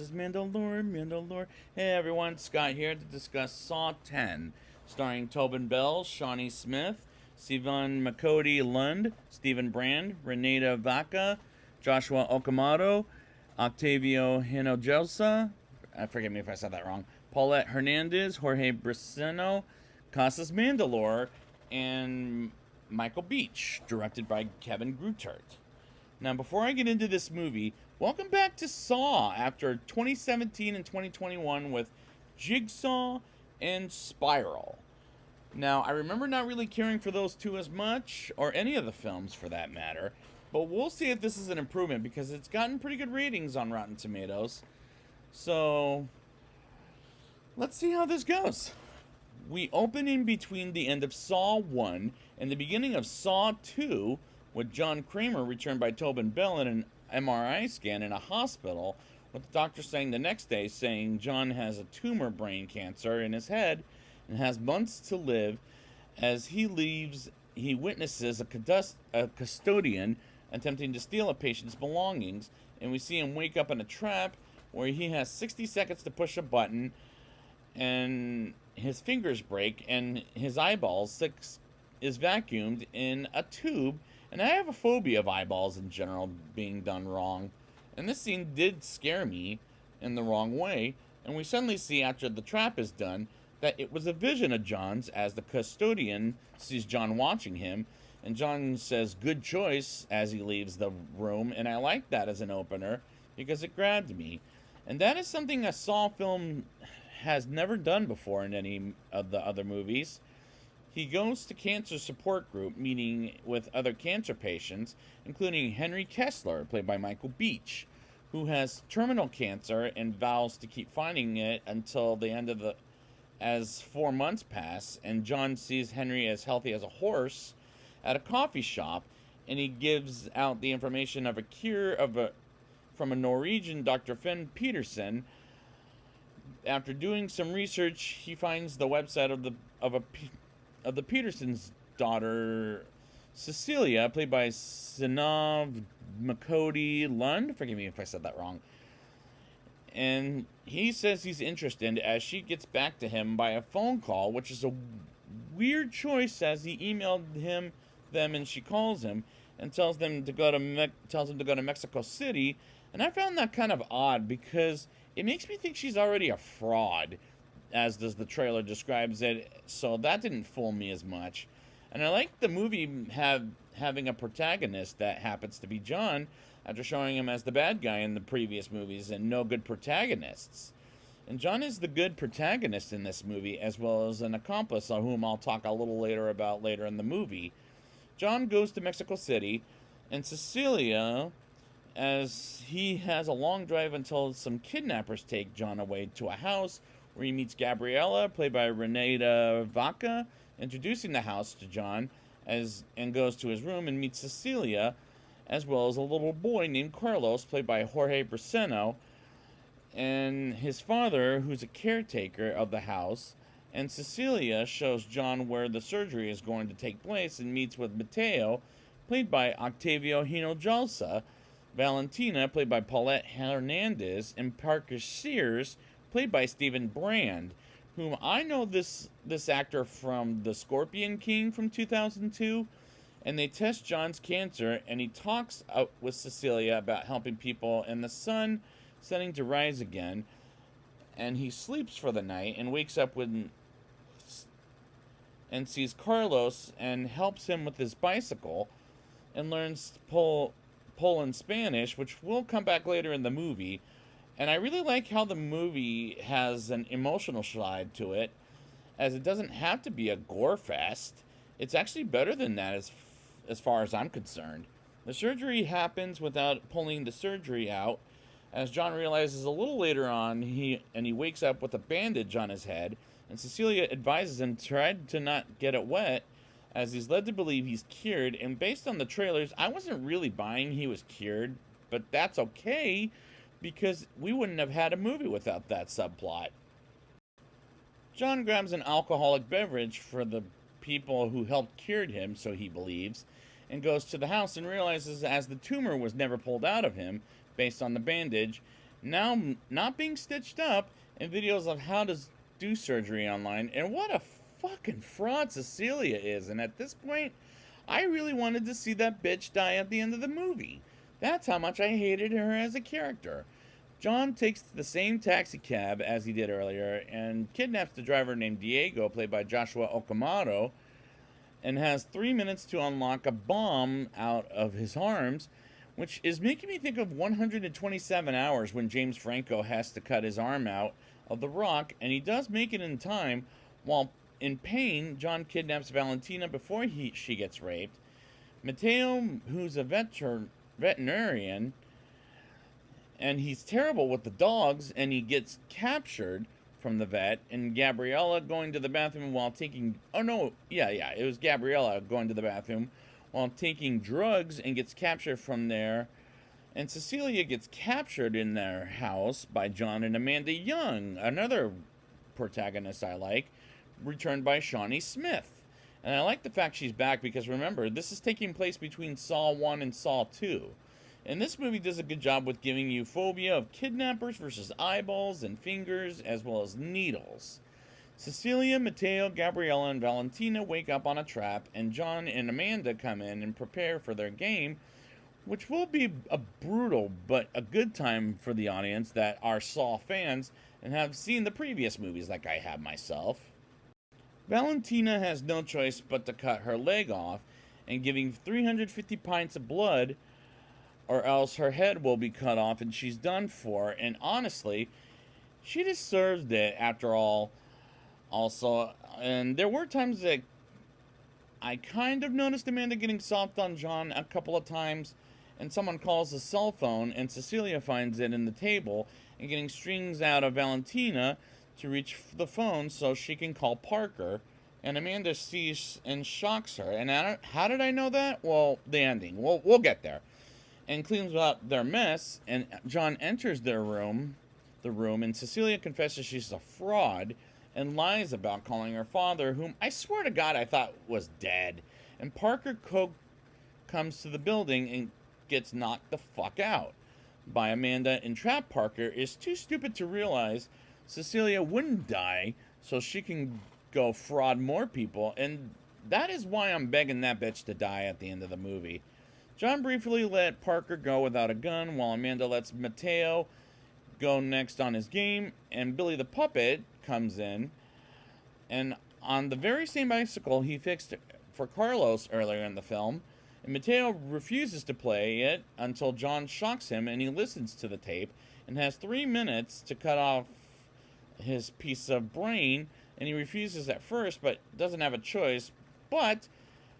This is Mandalore. Hey everyone, Scott here to discuss Saw 10, starring Tobin Bell, Shawnee Smith, Sivan Makodi Lund, Stephen Brand, Renata Vaca, Joshua Okamoto, Octavio Hinojosa, forgive me if I said that wrong, Paulette Hernandez, Jorge Braceno, Casas Mandalore, and Michael Beach, directed by Kevin Grutert. Now, before I get into this movie, welcome back to Saw after 2017 and 2021 with Jigsaw and Spiral. Now, I remember not really caring for those two as much, or any of the films for that matter, but we'll see if this is an improvement because it's gotten pretty good ratings on Rotten Tomatoes. So, let's see how this goes. We open in between the end of Saw 1 and the beginning of Saw 2 with John Kramer returned by Tobin Bell in an MRI scan in a hospital, with the doctor saying the next day John has a tumor brain cancer in his head and has months to live. As he leaves, he witnesses a custodian attempting to steal a patient's belongings, and we see him wake up in a trap where he has 60 seconds to push a button and his fingers break and his eyeballs is vacuumed in a tube. And I have a phobia of eyeballs in general being done wrong. And this scene did scare me in the wrong way. And we suddenly see, after the trap is done, that it was a vision of John's as the custodian sees John watching him. And John says, "Good choice," as he leaves the room. And I like that as an opener because it grabbed me. And that is something a Saw film has never done before in any of the other movies. He goes to cancer support group, meeting with other cancer patients, including Henry Kessler, played by Michael Beach, who has terminal cancer and vows to keep fighting it until the end of as 4 months pass. And John sees Henry as healthy as a horse at a coffee shop, and he gives out the information of a cure from a Norwegian Dr. Finn Peterson. After doing some research, he finds the website of the Peterson's daughter, Cecilia, played by Sinav Makodi Lund. Forgive me if I said that wrong. And he says he's interested as she gets back to him by a phone call, which is a weird choice as he emailed them and she calls him and tells him to go to Mexico City. And I found that kind of odd because it makes me think she's already a fraud, as does the trailer describes it, so that didn't fool me as much. And I like the movie having a protagonist that happens to be John, after showing him as the bad guy in the previous movies and no good protagonists. And John is the good protagonist in this movie, as well as an accomplice on whom I'll talk a little later about later in the movie. John goes to Mexico City, and Cecilia, as he has a long drive until some kidnappers take John away to a house where he meets Gabriella, played by Renata Vaca, introducing the house to John, and goes to his room and meets Cecilia, as well as a little boy named Carlos, played by Jorge Braceno, and his father, who's a caretaker of the house. And Cecilia shows John where the surgery is going to take place and meets with Mateo, played by Octavio Hinojosa, Valentina, played by Paulette Hernandez, and Parker Sears, played by Stephen Brand, whom I know this actor from The Scorpion King from 2002. And they test John's cancer, and he talks out with Cecilia about helping people and the sun setting to rise again. And he sleeps for the night and wakes up and sees Carlos and helps him with his bicycle and learns Pole and Spanish, which will come back later in the movie. And I really like how the movie has an emotional side to it, as it doesn't have to be a gore fest. It's actually better than that as far as I'm concerned. The surgery happens without pulling the surgery out, as John realizes a little later on. He wakes up with a bandage on his head, and Cecilia advises him to try to not get it wet, as he's led to believe he's cured. And based on the trailers, I wasn't really buying he was cured, but that's okay, because we wouldn't have had a movie without that subplot. John grabs an alcoholic beverage for the people who helped cure him, so he believes, and goes to the house and realizes as the tumor was never pulled out of him, based on the bandage, now not being stitched up, and videos of how to do surgery online. And what a fucking fraud Cecilia is. And at this point, I really wanted to see that bitch die at the end of the movie. That's how much I hated her as a character. John takes the same taxi cab as he did earlier and kidnaps the driver named Diego, played by Joshua Okamoto, and has 3 minutes to unlock a bomb out of his arms, which is making me think of 127 Hours when James Franco has to cut his arm out of the rock, and he does make it in time. While in pain, John kidnaps Valentina before she gets raped. Mateo, who's a veterinarian, and he's terrible with the dogs, and he gets captured from the vet, and Gabriella going to the bathroom while taking, it was Gabriella going to the bathroom while taking drugs and gets captured from there. And Cecilia gets captured in their house by John and Amanda Young, another protagonist I like, returned by Shawnee Smith. And I like the fact she's back because remember, this is taking place between Saw 1 and Saw 2. And this movie does a good job with giving you phobia of kidnappers versus eyeballs and fingers, as well as needles. Cecilia, Mateo, Gabriella, and Valentina wake up on a trap, and John and Amanda come in and prepare for their game, which will be a brutal but a good time for the audience that are Saw fans and have seen the previous movies like I have myself. Valentina has no choice but to cut her leg off, and giving 350 pints of blood, or else her head will be cut off and she's done for. And honestly, she deserved it after all. Also, and there were times that I kind of noticed Amanda getting soft on John a couple of times, and someone calls the cell phone, and Cecilia finds it in the table and getting strings out of Valentina to reach the phone so she can call Parker. And Amanda sees and shocks her. And how did I know that? Well, the ending. We'll get there. And cleans up their mess, and John enters the room, and Cecilia confesses she's a fraud and lies about calling her father, whom I swear to God I thought was dead. And Parker comes to the building and gets knocked the fuck out by Amanda, and Trap Parker is too stupid to realize Cecilia wouldn't die, so she can go fraud more people, and that is why I'm begging that bitch to die at the end of the movie. John briefly let Parker go without a gun, while Amanda lets Mateo go next on his game, and Billy the Puppet comes in, and on the very same bicycle he fixed for Carlos earlier in the film, and Mateo refuses to play it until John shocks him, and he listens to the tape, and has 3 minutes to cut off his piece of brain, and he refuses at first, but doesn't have a choice, but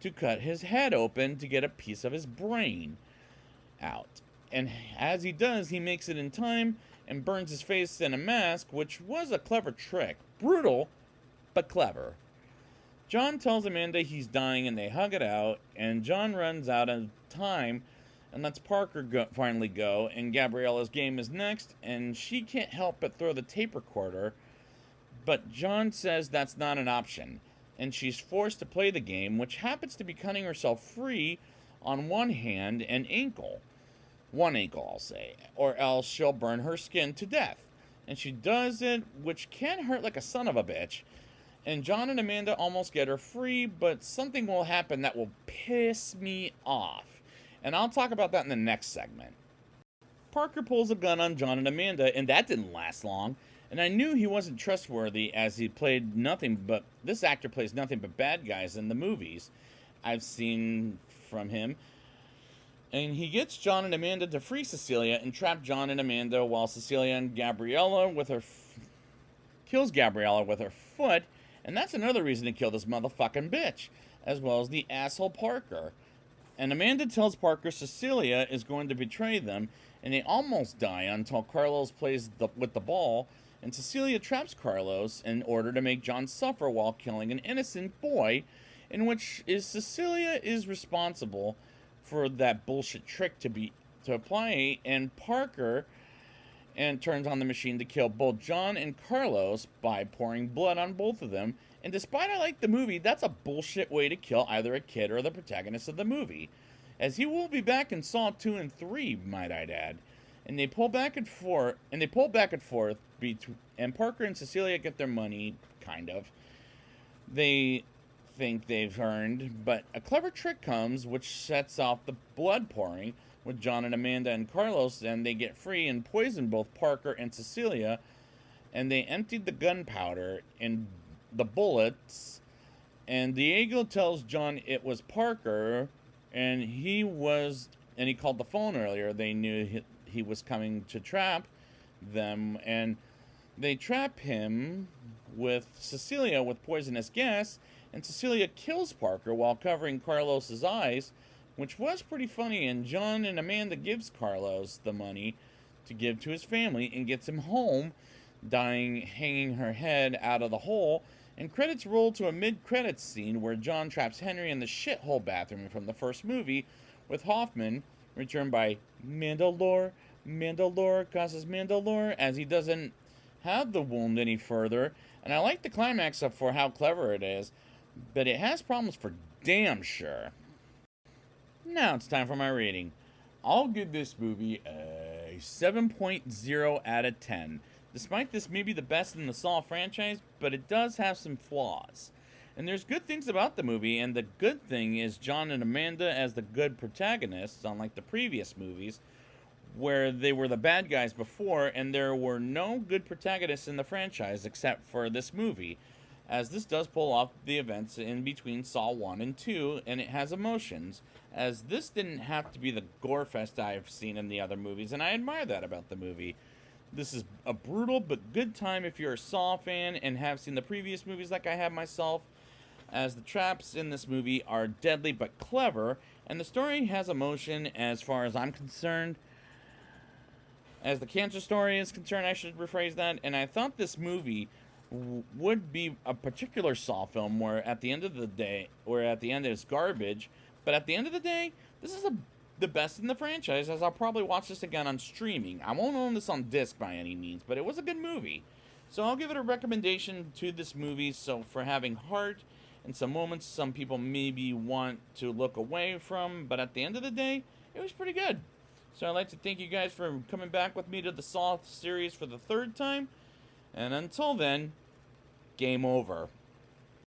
to cut his head open to get a piece of his brain out. And as he does, he makes it in time and burns his face in a mask, which was a clever trick. Brutal, but clever. John tells Amanda he's dying and they hug it out, and John runs out of time and lets Parker finally go, and Gabriella's game is next, and she can't help but throw the tape recorder, but John says that's not an option, and she's forced to play the game, which happens to be cutting herself free on one hand and ankle. One ankle, I'll say, or else she'll burn her skin to death. And she does it, which can hurt like a son of a bitch. And John and Amanda almost get her free, but something will happen that will piss me off. And I'll talk about that in the next segment. Parker pulls a gun on John and Amanda, and that didn't last long. And I knew he wasn't trustworthy, as he played nothing but, this actor plays nothing but bad guys in the movies I've seen from him. And he gets John and Amanda to free Cecilia and trap John and Amanda, while Cecilia and Gabriella kills Gabriella with her foot. And that's another reason to kill this motherfucking bitch, as well as the asshole Parker. And Amanda tells Parker Cecilia is going to betray them, and they almost die until Carlos plays with the ball, and Cecilia traps Carlos in order to make John suffer while killing an innocent boy, in which Cecilia is responsible for that bullshit trick to apply, and Parker turns on the machine to kill both John and Carlos by pouring blood on both of them. And despite I like the movie, that's a bullshit way to kill either a kid or the protagonist of the movie, as he will be back in Saw 2 and 3, might I add. and they pull back and forth, and Parker and Cecilia get their money, kind of. They think they've earned, but a clever trick comes which sets off the blood pouring with John and Amanda and Carlos, and they get free and poison both Parker and Cecilia, and they emptied the gunpowder in the bullets, and Diego tells John it was Parker, and he called the phone earlier. They knew he was coming to trap them, and they trap him with Cecilia with poisonous gas, and Cecilia kills Parker while covering Carlos's eyes, which was pretty funny, and John and Amanda gives Carlos the money to give to his family and gets him home, dying hanging her head out of the hole, and credits roll to a mid-credits scene where John traps Henry in the shithole bathroom from the first movie, with Hoffman, returned by Mandalore causes Mandalore, as he doesn't have the wound any further, and I like the climax up for how clever it is, but it has problems for damn sure. Now it's time for my rating. I'll give this movie a 7.0 out of 10. Despite this may be the best in the Saw franchise, but it does have some flaws. And there's good things about the movie, and the good thing is John and Amanda as the good protagonists, unlike the previous movies, where they were the bad guys before, and there were no good protagonists in the franchise except for this movie, as this does pull off the events in between Saw 1 and 2, and it has emotions, as this didn't have to be the gore fest I've seen in the other movies, and I admire that about the movie. This is a brutal but good time if you're a Saw fan and have seen the previous movies like I have myself, as the traps in this movie are deadly but clever, and the story has emotion as far as I'm concerned. As the cancer story is concerned, I should rephrase that, and I thought this movie would be a particular Saw film where at the end it's garbage, but at the end of the day, this is the best in the franchise, as I'll probably watch this again on streaming. I won't own this on disc by any means, but it was a good movie. So I'll give it a recommendation to this movie, so for having heart and some moments some people maybe want to look away from, but at the end of the day, it was pretty good. So I'd like to thank you guys for coming back with me to the Saw series for the third time, and until then, game over.